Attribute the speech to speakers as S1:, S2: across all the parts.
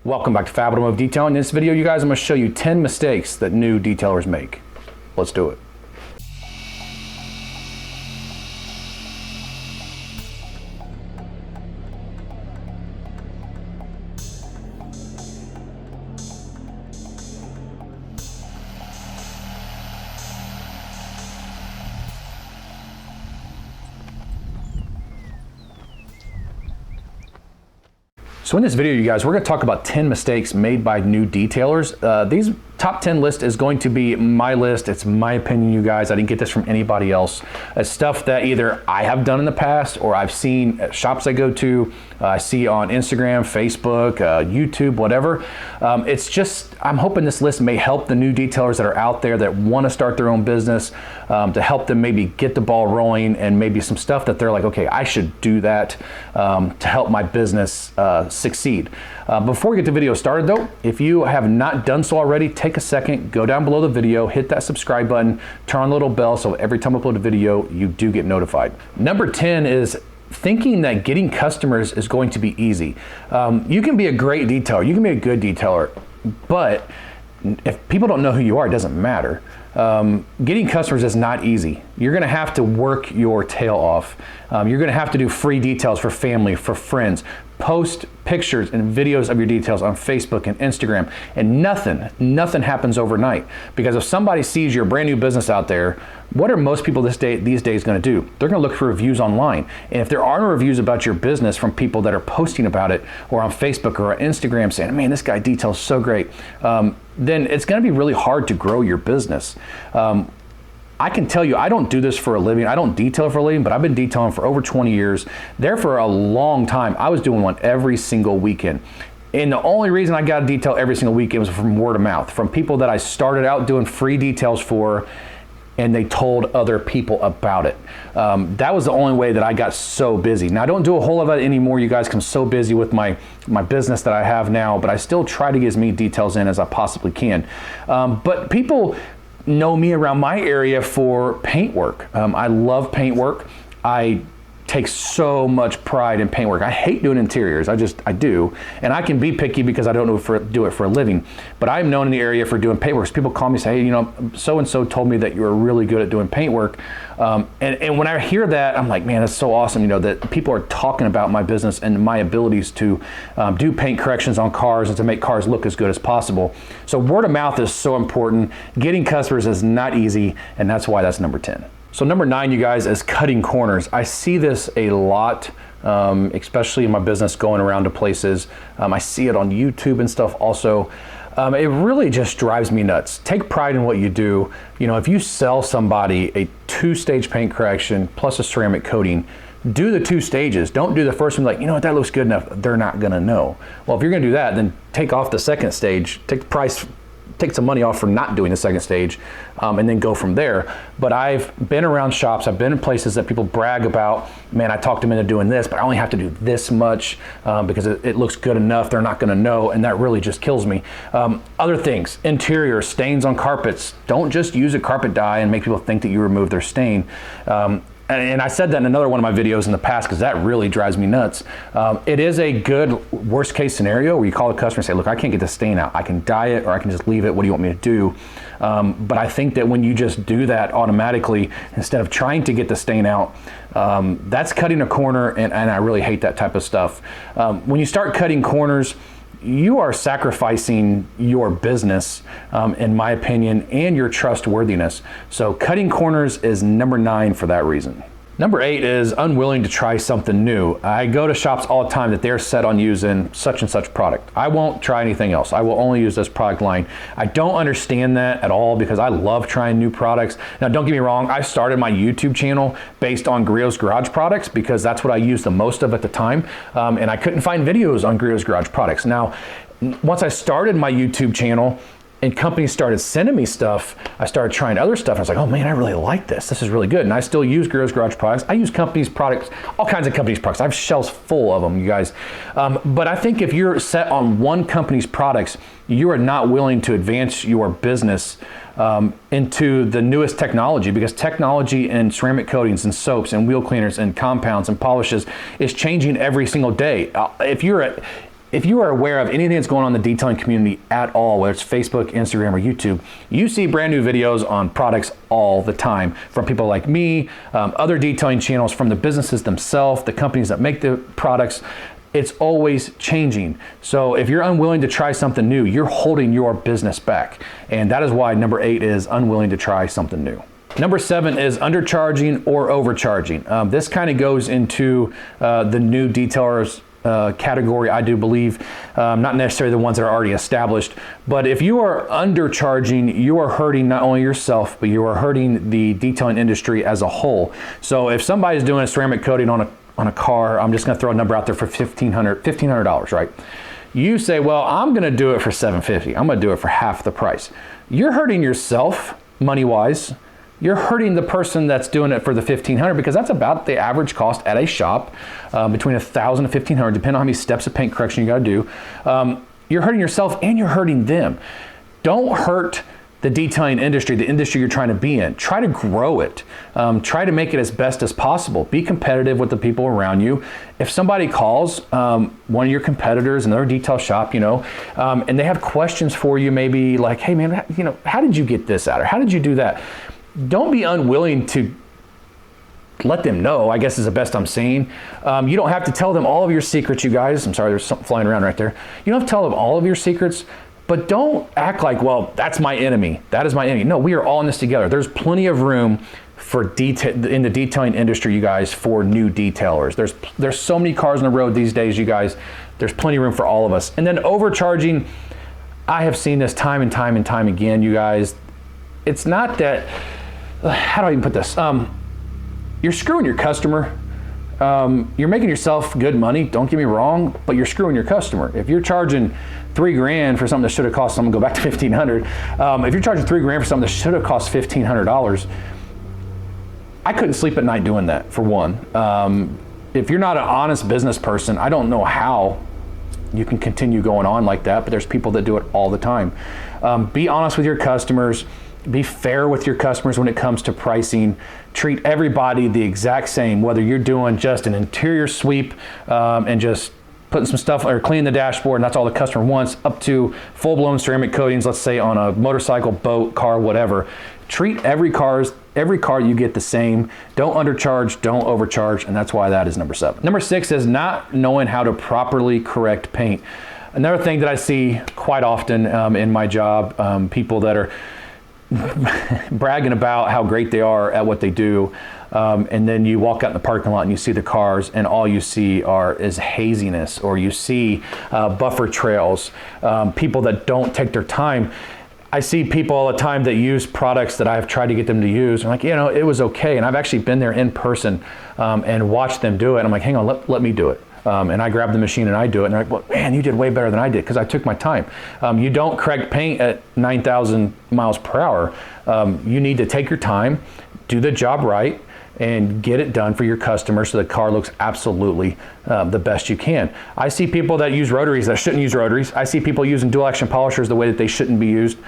S1: Welcome back to Fab Automotive Detailing. In this video, you guys, I'm going to show you 10 mistakes that new detailers make. Let's do it. So in this video, you guys, we're going to talk about 10 mistakes made by new detailers. These top 10 list is going to be my list. It's my opinion, you guys. I didn't get this from anybody else. It's stuff that either I have done in the past or I've seen at shops I go to, I see on Instagram, Facebook, YouTube, whatever. It's just, I'm hoping this list may help the new detailers that are out there that want to start their own business, to help them maybe get the ball rolling and maybe some stuff that they're like, okay, I should do that to help my business succeed. Before we get the video started though, if you have not done so already, take a second, go down below the video, hit that subscribe button, turn on the little bell so every time I upload a video, you do get notified. Number 10 is thinking that getting customers is going to be easy. You can be a great detailer, you can be a good detailer, but if people don't know who you are, it doesn't matter. Getting customers is not easy. You're gonna have to work your tail off. You're gonna have to do free details for family, for friends, post pictures and videos of your details on Facebook and Instagram, and nothing happens overnight. Because if somebody sees your brand new business out there, what are most people these days gonna do? They're gonna look for reviews online. And if there aren't reviews about your business from people that are posting about it or on Facebook or on Instagram saying, man, this guy details so great, then it's gonna be really hard to grow your business. I can tell you, I don't do this for a living. I don't detail for a living, but I've been detailing for over 20 years. There for a long time, I was doing one every single weekend. And the only reason I got a detail every single weekend was from word of mouth, from people that I started out doing free details for, and they told other people about it. That was the only way that I got so busy. Now I don't do a whole lot of that anymore, you guys, 'cause I'm so busy with my business that I have now, but I still try to get as many details in as I possibly can. But people know me around my area for paint work. I love paint work. I take so much pride in paint work. I hate doing interiors. I do. And I can be picky because I don't do it for a living. But I'm known in the area for doing paint work. So people call me and say, hey, you know, so-and-so told me that you were really good at doing paint work. And when I hear that, I'm like, man, that's so awesome, you know, that people are talking about my business and my abilities to do paint corrections on cars and to make cars look as good as possible. So word of mouth is so important. Getting customers is not easy, and that's why that's number 10. So number 9, you guys, is cutting corners. I see this a lot, especially in my business going around to places. I see it on YouTube and stuff also. It really just drives me nuts. Take pride in what you do. You know, if you sell somebody a 2-stage paint correction plus a ceramic coating, do the 2 stages. Don't do the first one like, you know what, that looks good enough. They're not gonna know. Well, if you're gonna do that, then take off the 2nd stage, take some money off for not doing the 2nd stage, and then go from there. But I've been around shops, I've been in places that people brag about, man, I talked them into doing this, but I only have to do this much because it looks good enough, they're not gonna know, and that really just kills me. Other things, interior, stains on carpets. Don't just use a carpet dye and make people think that you removed their stain. And I said that in another one of my videos in the past because that really drives me nuts. It is a good worst case scenario where you call a customer and say, look, I can't get the stain out. I can dye it or I can just leave it. What do you want me to do? But I think that when you just do that automatically, instead of trying to get the stain out, that's cutting a corner, and I really hate that type of stuff. When you start cutting corners, you are sacrificing your business, in my opinion, and your trustworthiness. So cutting corners is number 9 for that reason. Number 8 is unwilling to try something new. I go to shops all the time that they're set on using such and such product. I won't try anything else. I will only use this product line. I don't understand that at all because I love trying new products. Now, don't get me wrong, I started my YouTube channel based on Grillo's Garage products because that's what I used the most of at the time. And I couldn't find videos on Grillo's Garage products. Now, once I started my YouTube channel, and companies started sending me stuff, I started trying other stuff. And I was like, oh man, I really like this. This is really good. And I still use Grillo's Garage products. I use companies' products, all kinds of companies' products. I have shelves full of them, you guys. But I think if you're set on one company's products, you are not willing to advance your business into the newest technology, because technology in ceramic coatings and soaps and wheel cleaners and compounds and polishes is changing every single day. If you're if you are aware of anything that's going on in the detailing community at all, whether it's Facebook, Instagram, or YouTube, you see brand new videos on products all the time from people like me, other detailing channels, from the businesses themselves, the companies that make the products. It's always changing. So if you're unwilling to try something new, you're holding your business back. And that is why number 8 is unwilling to try something new. Number 7 is undercharging or overcharging. This kind of goes into the new detailers category, I do believe, not necessarily the ones that are already established. But if you are undercharging, you are hurting not only yourself, but you are hurting the detailing industry as a whole. So if somebody's doing a ceramic coating on a car, I'm just going to throw a number out there for $1,500, right? You say, well, I'm going to do it for $750. I'm going to do it for half the price. You're hurting yourself money-wise. You're hurting the person that's doing it for the $1,500, because that's about the average cost at a shop, between $1,000 and $1,500, depending on how many steps of paint correction you got to do. You're hurting yourself and you're hurting them. Don't hurt the detailing industry, the industry you're trying to be in. Try to grow it. Try to make it as best as possible. Be competitive with the people around you. If somebody calls one of your competitors, another detail shop, and they have questions for you, maybe like, hey man, how did you get this out? Or how did you do that? Don't be unwilling to let them know, I guess is the best I'm saying. You don't have to tell them all of your secrets, you guys. I'm sorry, there's something flying around right there. You don't have to tell them all of your secrets, but don't act like, well, that's my enemy. That is my enemy. No, we are all in this together. There's plenty of room for in the detailing industry, you guys, for new detailers. There's so many cars on the road these days, you guys. There's plenty of room for all of us. And then overcharging, I have seen this time and time and time again, you guys. It's not that, how do I even put this? You're screwing your customer. You're making yourself good money, don't get me wrong, but you're screwing your customer. If you're charging $3,000 for something that should have cost, I'm gonna go back to $1,500. If you're charging $3,000 for something that should have cost $1,500, I couldn't sleep at night doing that, for one. If you're not an honest business person, I don't know how you can continue going on like that, but there's people that do it all the time. Be honest with your customers. Be fair with your customers when it comes to pricing. Treat everybody the exact same, whether you're doing just an interior sweep and just putting some stuff or cleaning the dashboard and that's all the customer wants, up to full-blown ceramic coatings, let's say on a motorcycle, boat, car, whatever. Treat every car you get the same. Don't undercharge, don't overcharge, and that's why that is number 7. Number 6 is not knowing how to properly correct paint. Another thing that I see quite often in my job, people that are bragging about how great they are at what they do, and then you walk out in the parking lot and you see the cars and all you see is haziness, or you see buffer trails, people that don't take their time. I see people all the time that use products that I've tried to get them to use. I'm like, it was okay. And I've actually been there in person and watched them do it. I'm like, hang on, let me do it. And I grab the machine and I do it. And they're like, well, man, you did way better than I did, because I took my time. You don't correct paint at 9,000 miles per hour. You need to take your time, do the job right, and get it done for your customer so the car looks absolutely the best you can. I see people that use rotaries that shouldn't use rotaries. I see people using dual action polishers the way that they shouldn't be used.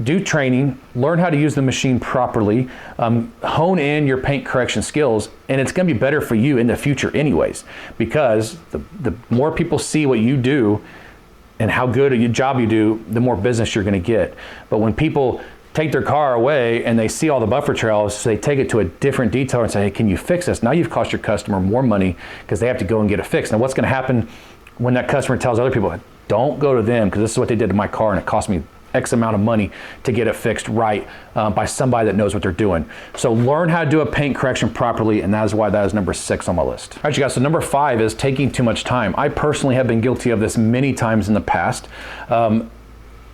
S1: Do training, learn how to use the machine properly, hone in your paint correction skills, and it's gonna be better for you in the future anyways, because the more people see what you do and how good a job you do, the more business you're gonna get. But when people take their car away and they see all the buffer trails, so they take it to a different detailer and say, hey, can you fix this? Now you've cost your customer more money because they have to go and get it fixed. Now what's gonna happen when that customer tells other people, don't go to them because this is what they did to my car and it cost me X amount of money to get it fixed right by somebody that knows what they're doing. So learn how to do a paint correction properly, and that is why that is number 6 on my list. All right, you guys, so number 5 is taking too much time. I personally have been guilty of this many times in the past.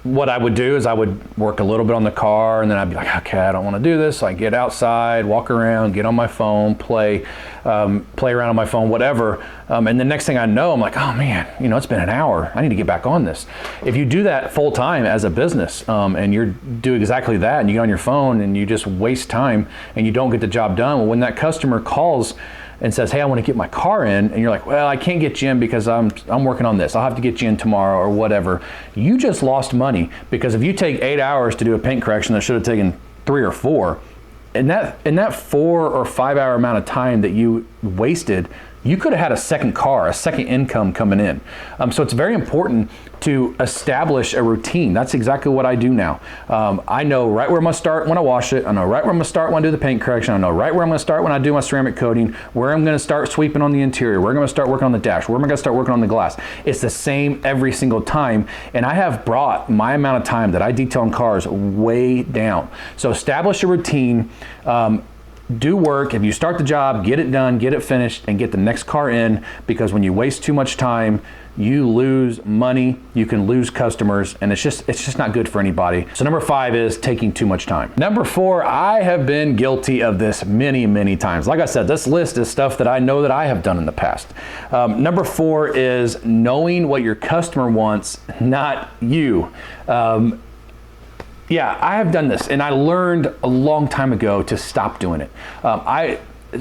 S1: What I would do is I would work a little bit on the car, and then I'd be like, okay, I don't want to do this. So I get outside, walk around, get on my phone, play around on my phone, whatever. And the next thing I know, I'm like, oh man, it's been an hour. I need to get back on this. If you do that full time as a business, and you do exactly that, and you get on your phone and you just waste time and you don't get the job done, well, when that customer calls and says, hey, I want to get my car in, and you're like, well, I can't get you in because I'm working on this. I'll have to get you in tomorrow or whatever. You just lost money, because if you take 8 hours to do a paint correction that should have taken 3 or 4, in that 4 or 5 hour amount of time that you wasted, you could have had a second car, a second income coming in. So it's very important to establish a routine. That's exactly what I do now. I know right where I'm gonna start when I wash it. I know right where I'm gonna start when I do the paint correction. I know right where I'm gonna start when I do my ceramic coating, where I'm gonna start sweeping on the interior, where I'm gonna start working on the dash, where am I gonna start working on the glass. It's the same every single time, and I have brought my amount of time that I detail on cars way down. So establish a routine. Do work. If you start the job, get it done, get it finished, and get the next car in, because when you waste too much time, you lose money, you can lose customers, and it's just not good for anybody. So number 5 is taking too much time. Number 4, I have been guilty of this many times. Like I said, this list is stuff that I know that I have done in the past. Number 4 is knowing what your customer wants, not you. Yeah, I have done this, and I learned a long time ago to stop doing it.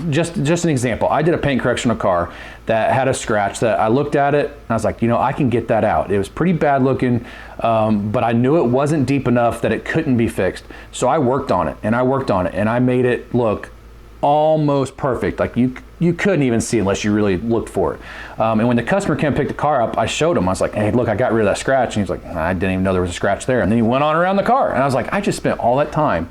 S1: Just an example, I did a paint correction on a car that had a scratch that I looked at it, and I was like, I can get that out. It was pretty bad looking, but I knew it wasn't deep enough that it couldn't be fixed. So I worked on it, and I made it look almost perfect. Like you couldn't even see unless you really looked for it. And when the customer came and picked the car up, I showed him. I was like, hey, look, I got rid of that scratch. And he's like, I didn't even know there was a scratch there. And then he went on around the car. And I was like, I just spent all that time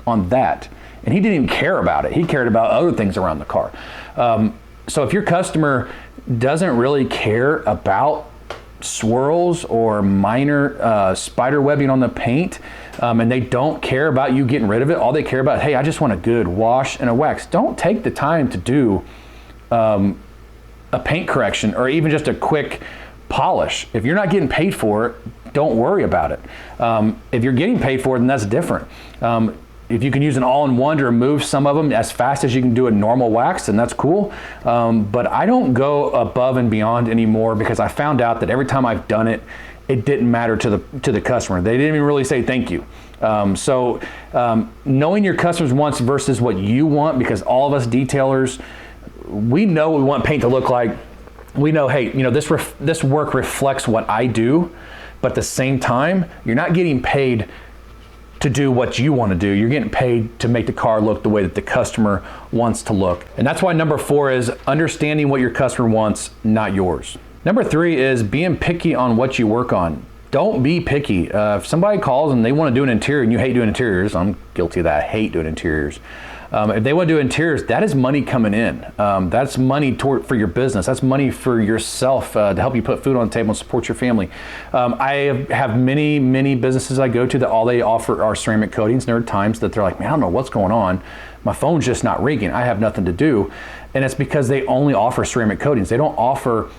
S1: on that. And he didn't even care about it. He cared about other things around the car. So if your customer doesn't really care about swirls or minor spider webbing on the paint, and they don't care about you getting rid of it, all they care about, hey, I just want a good wash and a wax. Don't take the time to do a paint correction or even just a quick polish. If you're not getting paid for it, don't worry about it. If you're getting paid for it, then that's different. If you can use an all-in-one to remove some of them as fast as you can do a normal wax, then that's cool. But I don't go above and beyond anymore, because I found out that every time I've done it, it didn't matter to the customer. They didn't even really say thank you. So knowing your customers' wants versus what you want, because all of us detailers, we know what we want paint to look like. We know, hey, this work reflects what I do, but at the same time, you're not getting paid to do what you want to do. You're getting paid to make the car look the way that the customer wants to look. And that's why number 4 is understanding what your customer wants, not yours. Number 3 is being picky on what you work on. Don't be picky. If somebody calls and they want to do an interior and you hate doing interiors, I'm guilty of that, I hate doing interiors. If they want to do interiors, that is money coming in. That's money for your business. That's money for yourself to help you put food on the table and support your family. I have many businesses I go to that all they offer are ceramic coatings. And there are times that they're like, man, I don't know what's going on. My phone's just not ringing. I have nothing to do. And it's because they only offer ceramic coatings. They don't offer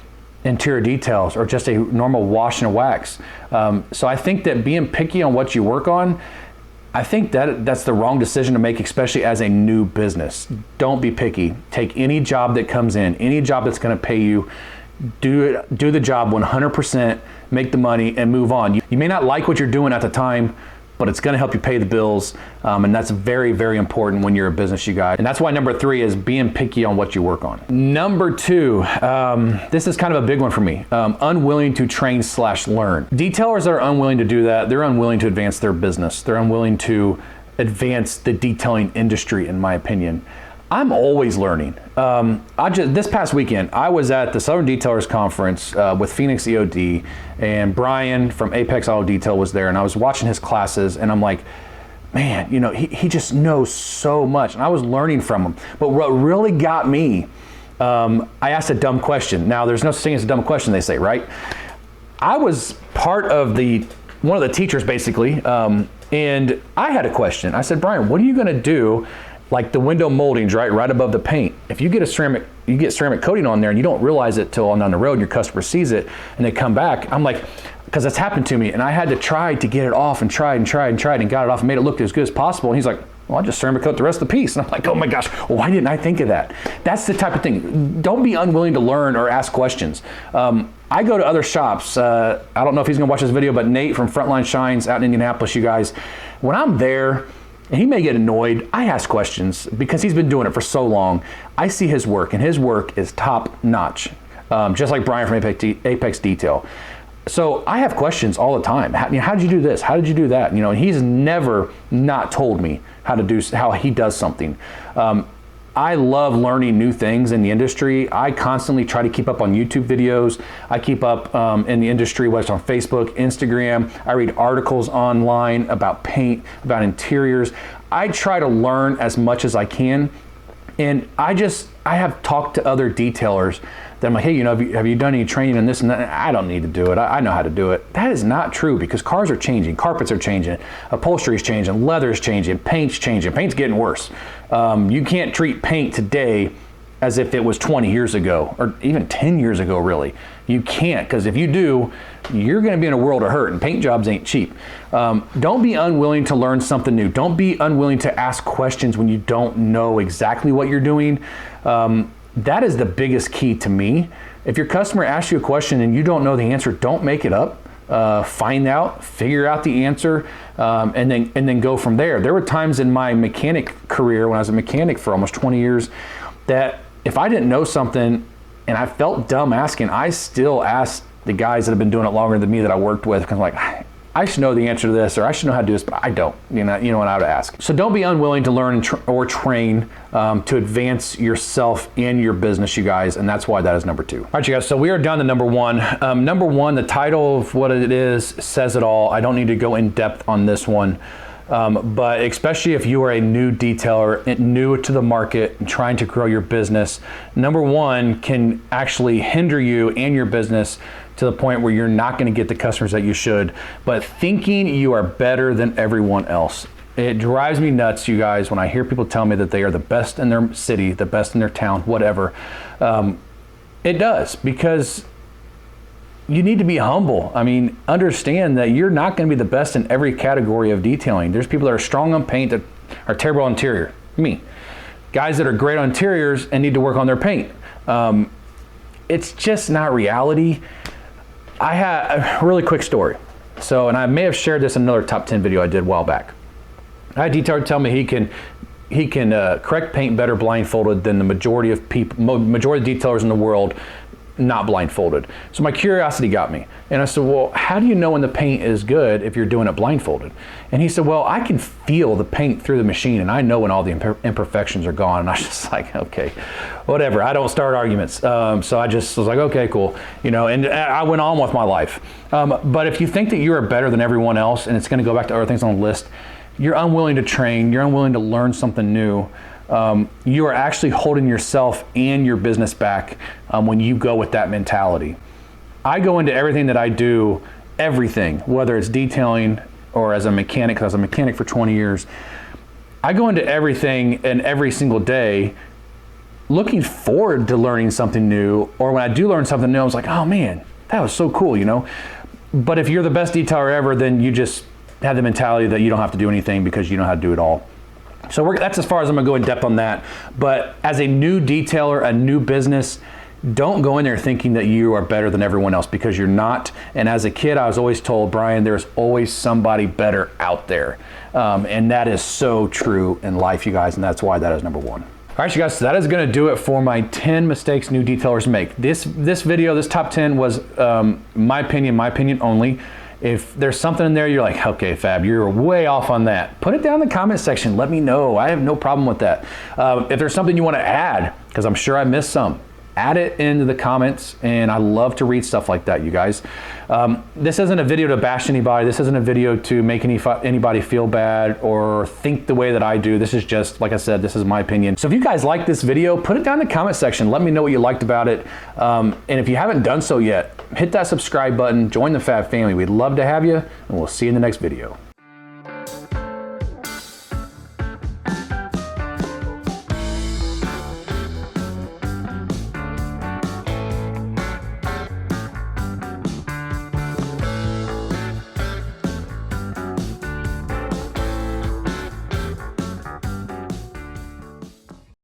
S1: interior details or just a normal wash and wax. So I think that being picky on what you work on, I think that's the wrong decision to make, especially as a new business. Don't be picky. Take any job that comes in, any job that's going to pay you. Do the job 100%, make the money, and move on. You may not like what you're doing at the time, but it's going to help you pay the bills, and that's very important when you're a business, you guys. And that's why number 3 is being picky on what you work on. Number 2, this is kind of a big one for me. Unwilling to train/learn. Detailers that are unwilling to do that, they're unwilling to advance their business. They're unwilling to advance the detailing industry, in my opinion. I'm always learning. This past weekend, I was at the Southern Detailers Conference with Phoenix EOD, and Brian from Apex Auto Detail was there, and I was watching his classes, and I'm like, man, he just knows so much, and I was learning from him. But what really got me, I asked a dumb question. Now, there's no such thing as a dumb question, they say, right? I was part of one of the teachers, basically, and I had a question. I said, Brian, what are you going to do? Like the window moldings, right above the paint. If you get ceramic coating on there and you don't realize it till on down the road and your customer sees it and they come back, I'm like, because that's happened to me, and I had to try to get it off and tried and got it off and made it look as good as possible. And he's like, well, I'll just ceramic coat the rest of the piece. And I'm like, oh my gosh, why didn't I think of that? That's the type of thing. Don't be unwilling to learn or ask questions. I go to other shops. I don't know if he's gonna watch this video, but Nate from Frontline Shines out in Indianapolis, you guys, when I'm there, and he may get annoyed, I ask questions because he's been doing it for so long. I see his work, and his work is top notch, just like Brian from Apex Detail. So I have questions all the time. How did you do this? How did you do that? And he's never not told me how he does something. I love learning new things in the industry. I constantly try to keep up on YouTube videos. I keep up in the industry, whether it's on Facebook, Instagram. I read articles online about paint, about interiors. I try to learn as much as I can. And I have talked to other detailers that I'm like, hey, you know, have you done any training on this and that? I don't need to do it. I know how to do it. That is not true, because cars are changing, carpets are changing, upholstery is changing, leather's changing, paint's changing, paint's getting worse. You can't treat paint today as if it was 20 years ago or even 10 years ago, really. You can't, because if you do, you're going to be in a world of hurt, and paint jobs ain't cheap. Don't be unwilling to learn something new. Don't be unwilling to ask questions when you don't know exactly what you're doing. That is the biggest key to me. If your customer asks you a question and you don't know the answer, don't make it up. Find out, figure out the answer, and then go from there. There were times in my mechanic career, when I was a mechanic for almost 20 years, that if I didn't know something and I felt dumb asking, I still asked the guys that have been doing it longer than me that I worked with, because I'm like, I should know the answer to this, or I should know how to do this, but I don't. You know what I would ask. So don't be unwilling to learn or train to advance yourself and your business, you guys, and that's why that is number 2. All right, you guys, so we are down to number 1. Number 1, the title of what it is says it all. I don't need to go in depth on this one, but especially if you are a new detailer, new to the market, and trying to grow your business, number 1 can actually hinder you and your business to the point where you're not going to get the customers that you should, but thinking you are better than everyone else. It drives me nuts, you guys, when I hear people tell me that they are the best in their city, the best in their town, whatever. It does, because you need to be humble. I mean, understand that you're not going to be the best in every category of detailing. There's people that are strong on paint that are terrible on interior. Me. Guys that are great on interiors and need to work on their paint. It's just not reality. I had a really quick story. So, and I may have shared this in another top 10 video I did a while back. I had a detailer tell me he can correct paint better blindfolded than the majority of detailers in the world not blindfolded. So my curiosity got me. And I said, well, how do you know when the paint is good if you're doing it blindfolded? And he said, well, I can feel the paint through the machine and I know when all the imperfections are gone. And I was just like, okay, whatever. I don't start arguments. So I just was like, okay, cool. You know, and I went on with my life. But if you think that you are better than everyone else, and it's going to go back to other things on the list, you're unwilling to train, you're unwilling to learn something new. You are actually holding yourself and your business back when you go with that mentality. I go into everything that I do, everything, whether it's detailing or as a mechanic, because I was a mechanic for 20 years. I go into everything and every single day looking forward to learning something new, or when I do learn something new, I was like, oh man, that was so cool, you know? But if you're the best detailer ever, then you just have the mentality that you don't have to do anything because you know how to do it all. So that's as far as I'm gonna go in depth on that. But as a new detailer, a new business, don't go in there thinking that you are better than everyone else, because you're not. And as a kid, I was always told, Brian, there's always somebody better out there. And that is so true in life, you guys, and that's why that is number 1. All right, you guys, so that is gonna do it for my 10 mistakes new detailers make. This video, this top 10 was my opinion only. If there's something in there you're like, okay, Fab, you're way off on that, put it down in the comment section. Let me know. I have no problem with that. If there's something you want to add, because I'm sure I missed some, add it into the comments, and I love to read stuff like that, you guys. This isn't a video to bash anybody. This isn't a video to make anybody feel bad or think the way that I do. This is just, like I said, this is my opinion. So if you guys like this video, put it down in the comment section. Let me know what you liked about it. And if you haven't done so yet, hit that subscribe button, join the Fab family. We'd love to have you, and we'll see you in the next video.